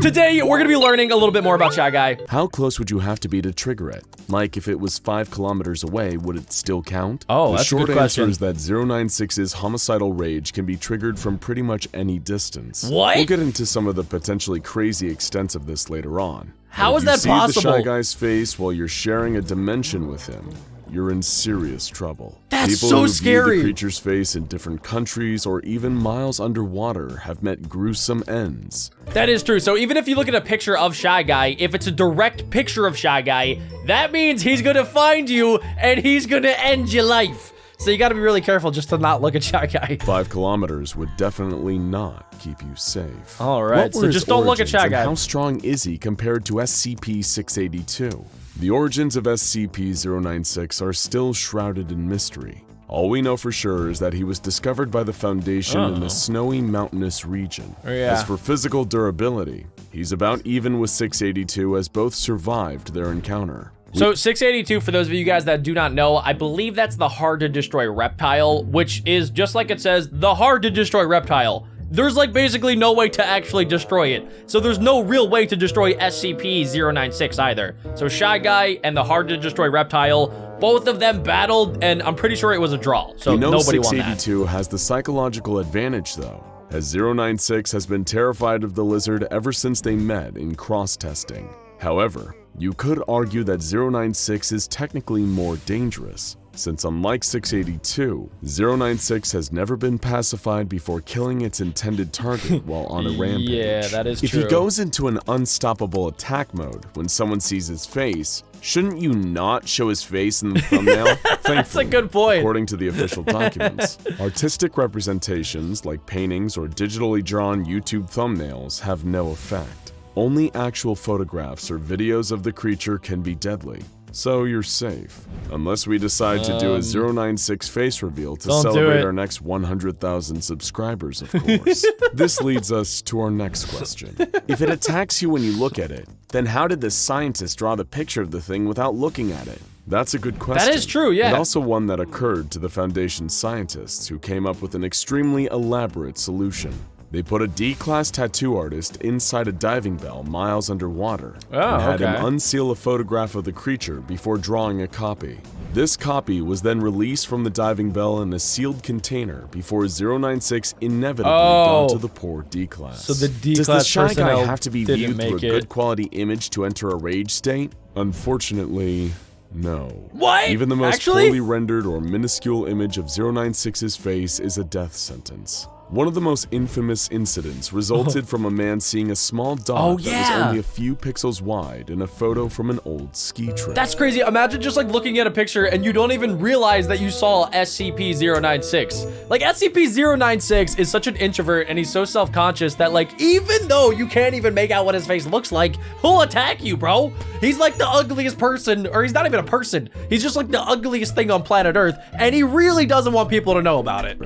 Today, we're gonna be learning a little bit more about Shy Guy. How close would you have to be to trigger it? Like, if it was 5 kilometers away, would it still count? Oh, that's a good question. The short answer is that 096's homicidal rage can be triggered from pretty much any distance. What? We'll get into some of the potentially crazy extents of this later on. How is that If you possible? see the Shy Guy's face while you're sharing a dimension with him, you're in serious trouble. That's People so who view scary. the creature's face in different countries or even miles underwater have met gruesome ends. That is true. So even if you look at a picture of Shy Guy, if it's a direct picture of Shy Guy, that means he's gonna find you and he's gonna end your life. So you gotta be really careful just to not look at Shy Guy. 5 kilometers would definitely not keep you safe. All right, What were so just his don't look at origins Shy and Guy. How strong is he compared to SCP-682? The origins of SCP-096 are still shrouded in mystery. All we know for sure is that he was discovered by the Foundation in a snowy mountainous region. As for physical durability, he's about even with 682 as both survived their encounter. So 682, for those of you guys that do not know, I believe that's the hard to destroy reptile, which is just like it says, the hard to destroy reptile. There's like basically no way to actually destroy it. So there's no real way to destroy SCP-096 either. So Shy Guy and the hard to destroy reptile, both of them battled, and I'm pretty sure it was a draw. So nobody won that. 682 has the psychological advantage though, as 096 has been terrified of the lizard ever since they met in cross-testing. However, you could argue that 096 is technically more dangerous, since unlike 682, 096 has never been pacified before killing its intended target while on a rampage. Yeah, that is If true. he goes into an unstoppable attack mode when someone sees his face, shouldn't you not show his face in the thumbnail? That's a good point. According to the official documents, artistic representations like paintings or digitally drawn YouTube thumbnails have no effect. Only actual photographs or videos of the creature can be deadly, so you're safe. Unless we decide to do a 096 face reveal to celebrate our next 100,000 subscribers, of course. This leads us to our next question. If it attacks you when you look at it, then how did the scientist draw the picture of the thing without looking at it? That's a good question. That is true, yeah. And also one that occurred to the Foundation's scientists who came up with an extremely elaborate solution. They put a D-class tattoo artist inside a diving bell miles underwater and had him unseal a photograph of the creature before drawing a copy. This copy was then released from the diving bell in a sealed container before 096 inevitably got to the poor D-class. So the D-class Does the Shy Guy personnel have to be didn't viewed through a make good it. quality image to enter a rage state? Unfortunately, no. What? Even the most Actually? poorly rendered or minuscule image of 096's face is a death sentence. One of the most infamous incidents resulted from a man seeing a small dot that was only a few pixels wide in a photo from an old ski trip. That's crazy. Imagine just like looking at a picture and you don't even realize that you saw SCP-096. Like SCP-096 is such an introvert and he's so self-conscious that like even though you can't even make out what his face looks like, he'll attack you, bro. He's like the ugliest person, or he's not even a person. He's just like the ugliest thing on planet Earth and he really doesn't want people to know about it.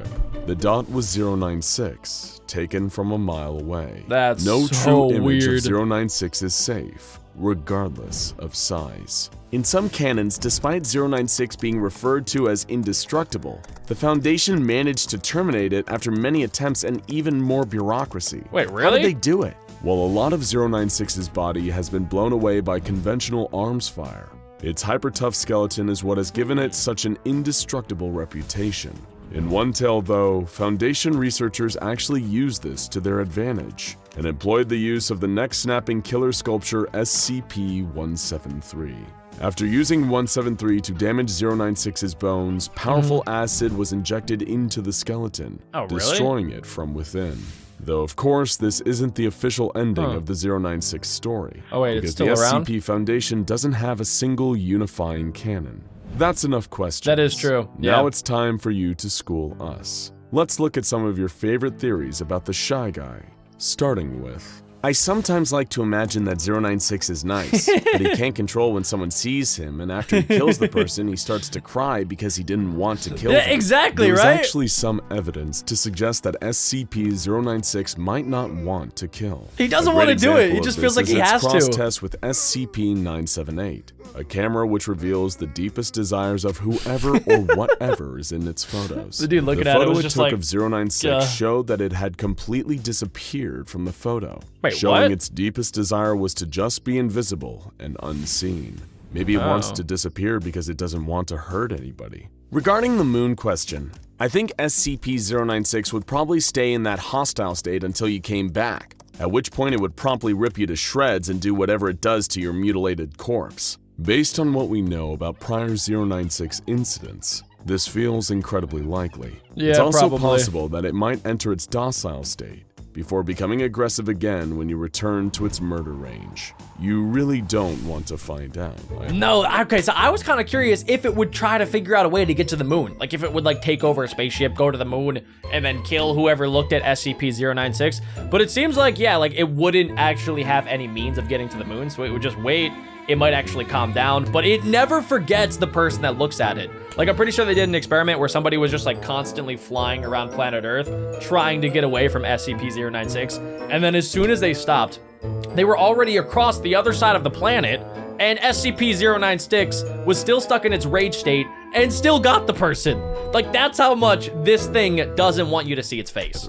The dot was 096, taken from a mile away. That's no so true image weird. of 096 is safe, regardless of size. In some canons, despite 096 being referred to as indestructible, the Foundation managed to terminate it after many attempts and even more bureaucracy. Wait, really? How did they do it? Well, a lot of 096's body has been blown away by conventional arms fire. Its hyper-tough skeleton is what has given it such an indestructible reputation. In one tale, though, Foundation researchers actually used this to their advantage and employed the use of the neck-snapping killer sculpture SCP-173. After using 173 to damage 096's bones, powerful acid was injected into the skeleton, destroying it from within. Though, of course, this isn't the official ending of the 096 story. Oh wait, it's still because around? the SCP Foundation doesn't have a single unifying canon. That's enough questions. That is true. Now it's time for you to school us. Let's look at some of your favorite theories about the Shy Guy, starting with... I sometimes like to imagine that 096 is nice, but he can't control when someone sees him, and after he kills the person, he starts to cry because he didn't want to kill them. Exactly, There's right? actually some evidence to suggest that SCP-096 might not want to kill. He doesn't want to do it. He just feels like he has to. Cross-test with SCP-978, a camera which reveals the deepest desires of whoever or whatever is in its photos. The dude looking at it was just like, of 096 showed that it had completely disappeared from the photo. Wait, Wait, showing what? its deepest desire was to just be invisible and unseen. Maybe it wants to disappear because it doesn't want to hurt anybody. Regarding the moon question, I think SCP-096 would probably stay in that hostile state until you came back, at which point it would promptly rip you to shreds and do whatever it does to your mutilated corpse. Based on what we know about prior 096 incidents, this feels incredibly likely. Yeah, it's also probably possible that it might enter its docile state before becoming aggressive again when you return to its murder range. You really don't want to find out. No, okay, so I was kind of curious if it would try to figure out a way to get to the moon. Like if it would like take over a spaceship, go to the moon, and then kill whoever looked at SCP-096. But it seems like, yeah, like it wouldn't actually have any means of getting to the moon, so it would just wait. It might actually calm down, but it never forgets the person that looks at it. Like, I'm pretty sure they did an experiment where somebody was just like constantly flying around planet Earth, trying to get away from SCP-096. And then as soon as they stopped, they were already across the other side of the planet, and SCP-096 was still stuck in its rage state and still got the person. Like, that's how much this thing doesn't want you to see its face.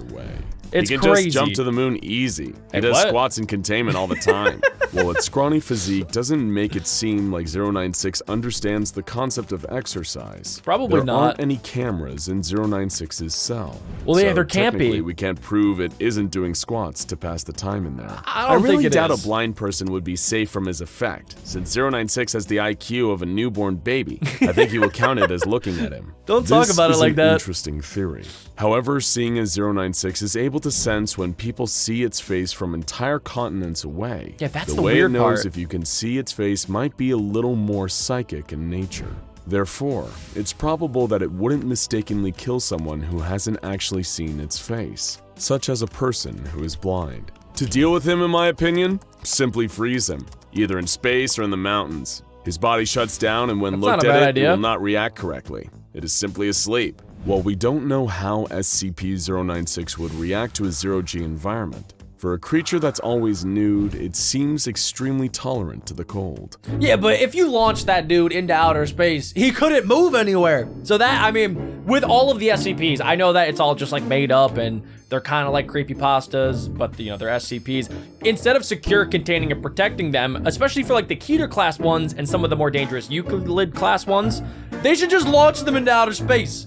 It's he can crazy. just jump to the moon easy. He does what? squats in containment all the time. Well, its scrawny physique doesn't make it seem like 096 understands the concept of exercise. Probably there not. aren't any cameras in 096's cell. Well, yeah, so there can't be. technically, we can't prove it isn't doing squats to pass the time in there. I don't really think it doubt is. a blind person would be safe from his effect. Since 096 has the IQ of a newborn baby, I think he will count it as looking at him. Don't talk about it This is like an that. Interesting theory. However, seeing as 096 is able to sense when people see its face from entire continents away, Yeah, that's the the way weird it knows part. if you can see its face might be a little more psychic in nature. Therefore, it's probable that it wouldn't mistakenly kill someone who hasn't actually seen its face, such as a person who is blind. To deal with him, in my opinion, simply freeze him, either in space or in the mountains. His body shuts down, and when That's looked not a bad at it, idea. it will not react correctly. It is simply asleep. While we don't know how SCP-096 would react to a zero-G environment, for a creature that's always nude, it seems extremely tolerant to the cold. Yeah, but if you launch that dude into outer space, he couldn't move anywhere. So that, I mean, with all of the SCPs, I know that it's all just like made up and they're kind of like creepypastas, but you know, they're SCPs. Instead of secure containing and protecting them, especially for like the Keter class ones and some of the more dangerous Euclid class ones, they should just launch them into outer space.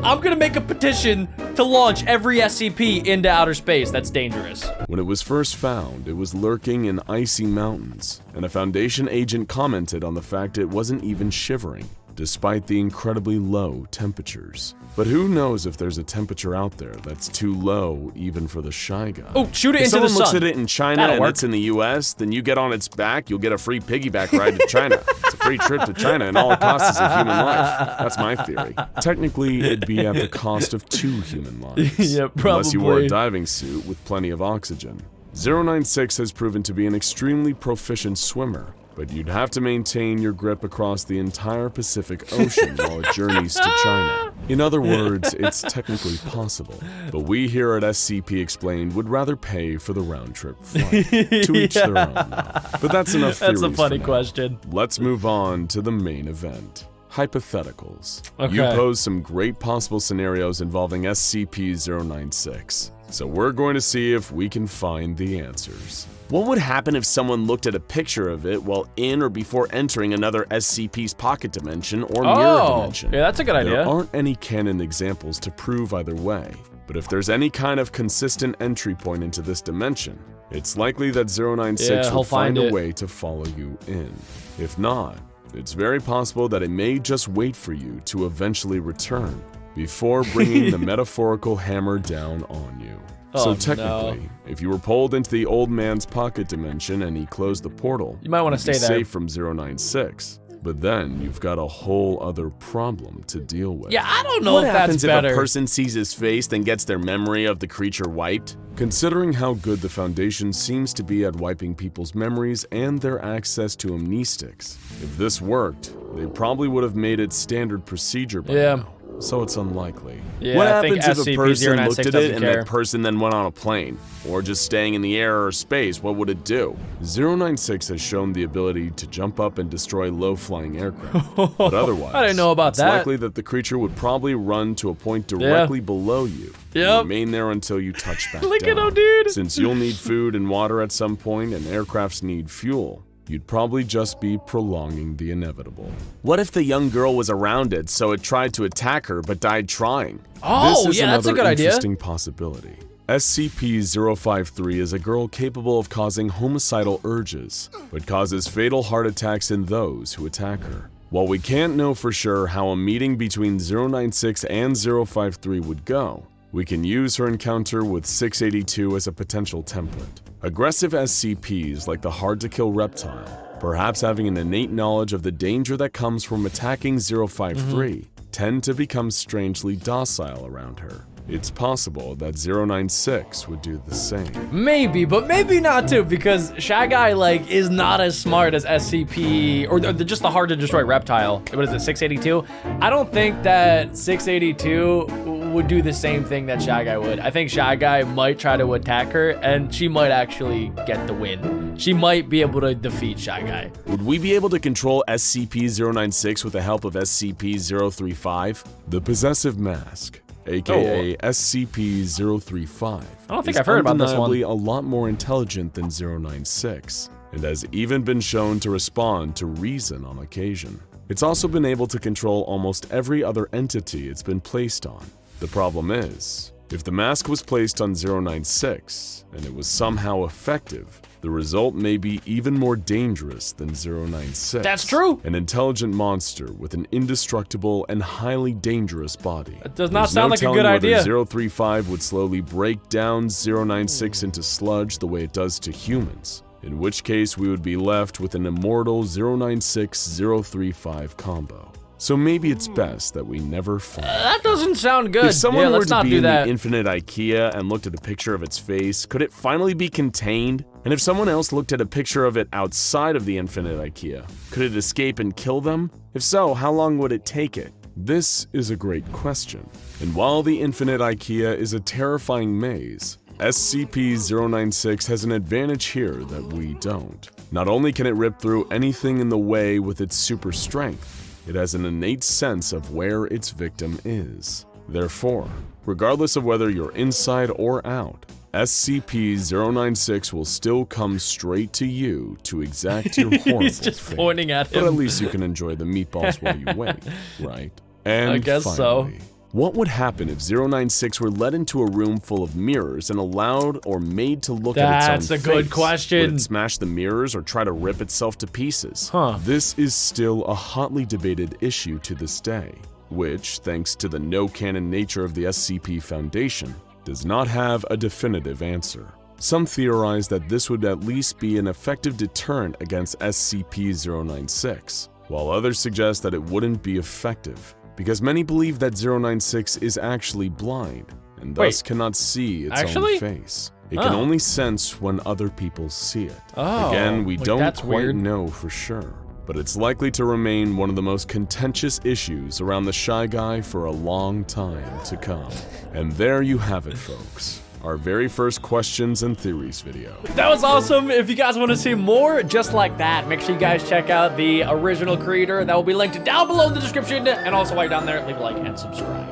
I'm gonna make a petition to launch every SCP into outer space that's dangerous. When it was first found, it was lurking in icy mountains, and a Foundation agent commented on the fact it wasn't even shivering, despite the incredibly low temperatures. But who knows if there's a temperature out there that's too low even for the Shy Guy. Oh, shoot it If into the someone looks sun. at it in China That'll and work. it's in the US, then you get on its back, you'll get a free piggyback ride to China. It's a free trip to China, and all it costs is a human life. That's my theory. Technically, it'd be at the cost of 2 human lives. Yeah, Unless you wore probably. a diving suit with plenty of oxygen. 096 has proven to be an extremely proficient swimmer, but you'd have to maintain your grip across the entire Pacific Ocean while it journeys to China. In other words, it's technically possible, but we here at SCP Explained would rather pay for the round-trip flight. To each their own, though. But that's enough theories That's a funny for now. question. Let's move on to the main event. Hypotheticals. Okay. You pose some great possible scenarios involving SCP-096, so we're going to see if we can find the answers. What would happen if someone looked at a picture of it while in or before entering another SCP's pocket dimension or mirror dimension? Yeah, that's a good idea. There aren't any canon examples to prove either way, but if there's any kind of consistent entry point into this dimension, it's likely that 096 Yeah, he'll will find find a it. way to follow you in. If not, it's very possible that it may just wait for you to eventually return before bringing the metaphorical hammer down on you. So Oh, technically, no. if you were pulled into the old man's pocket dimension and he closed the portal, You might want to you'd be stay there. safe from 096. But then you've got a whole other problem to deal with. Yeah, I don't know What if happens that's better. if a person sees his face then gets their memory of the creature wiped? Considering how good the Foundation seems to be at wiping people's memories and their access to amnestics, if this worked, they probably would have made it standard procedure by Yeah. now. so it's unlikely. Yeah, What I think happens if a person SCP-096 looked at it doesn't and care. that person then went on a plane? Or just staying in the air or space, what would it do? 096 has shown the ability to jump up and destroy low-flying aircraft. But otherwise, I didn't know about it's that. likely that the creature would probably run to a point directly below you. Yep. And remain there until you touch back Look down. at him, dude. Since you'll need food and water at some point and aircrafts need fuel, you'd probably just be prolonging the inevitable. What if the young girl was around it, so it tried to attack her but died trying? Oh, This is yeah, that's a another good idea. interesting possibility. SCP-053 is a girl capable of causing homicidal urges, but causes fatal heart attacks in those who attack her. While we can't know for sure how a meeting between 096 and 053 would go, we can use her encounter with 682 as a potential template. Aggressive SCPs like the hard-to-kill reptile, perhaps having an innate knowledge of the danger that comes from attacking 053, tend to become strangely docile around her. It's possible that 096 would do the same. Maybe, but maybe not too, because Shy Guy like is not as smart as SCP or just the hard to destroy reptile. What is it, 682? I don't think that 682 would do the same thing that Shy Guy would. I think Shy Guy might try to attack her, and she might actually get the win. She might be able to defeat Shy Guy. Would we be able to control SCP-096 with the help of SCP-035? The Possessive Mask, aka SCP-035, I don't think I've heard about this one. undeniably a lot more intelligent than 096, and has even been shown to respond to reason on occasion. It's also been able to control almost every other entity it's been placed on. The problem is, if the mask was placed on 096, and it was somehow effective, the result may be even more dangerous than 096. That's true. An intelligent monster with an indestructible and highly dangerous body. It does not There's sound no like a telling good whether idea. 035 would slowly break down 096 into sludge the way it does to humans, in which case we would be left with an immortal 096-035 combo. So maybe it's best that we never find. That doesn't sound good. If someone Yeah, were let's to not be do in that. the infinite IKEA and looked at a picture of its face, could it finally be contained? And if someone else looked at a picture of it outside of the infinite IKEA, could it escape and kill them? If so, how long would it take it? This is a great question. And while the infinite IKEA is a terrifying maze, SCP-096 has an advantage here that we don't. Not only can it rip through anything in the way with its super strength, it has an innate sense of where its victim is. Therefore, regardless of whether you're inside or out, SCP-096 will still come straight to you to exact your horrible He's just fate. pointing at But him. at least you can enjoy the meatballs while you wait, right? And I guess so. finally, what would happen if 096 were led into a room full of mirrors and allowed or made to look at its own That's a good face? question. Would it smash the mirrors or try to rip itself to pieces? Huh. This is still a hotly debated issue to this day, which, thanks to the no-canon nature of the SCP Foundation, does not have a definitive answer. Some theorize that this would at least be an effective deterrent against SCP-096, while others suggest that it wouldn't be effective, because many believe that 096 is actually blind, and thus Wait, cannot see its actually? own face. It can Oh. only sense when other people see it. Oh, Again, we like, don't that's quite weird. know for sure, but it's likely to remain one of the most contentious issues around the Shy Guy for a long time to come. And there you have it, folks. Our very first questions and theories video. That was awesome. If you guys want to see more just like that, make sure you guys check out the original creator. That will be linked down below in the description. And also while you're down there, leave a like and subscribe.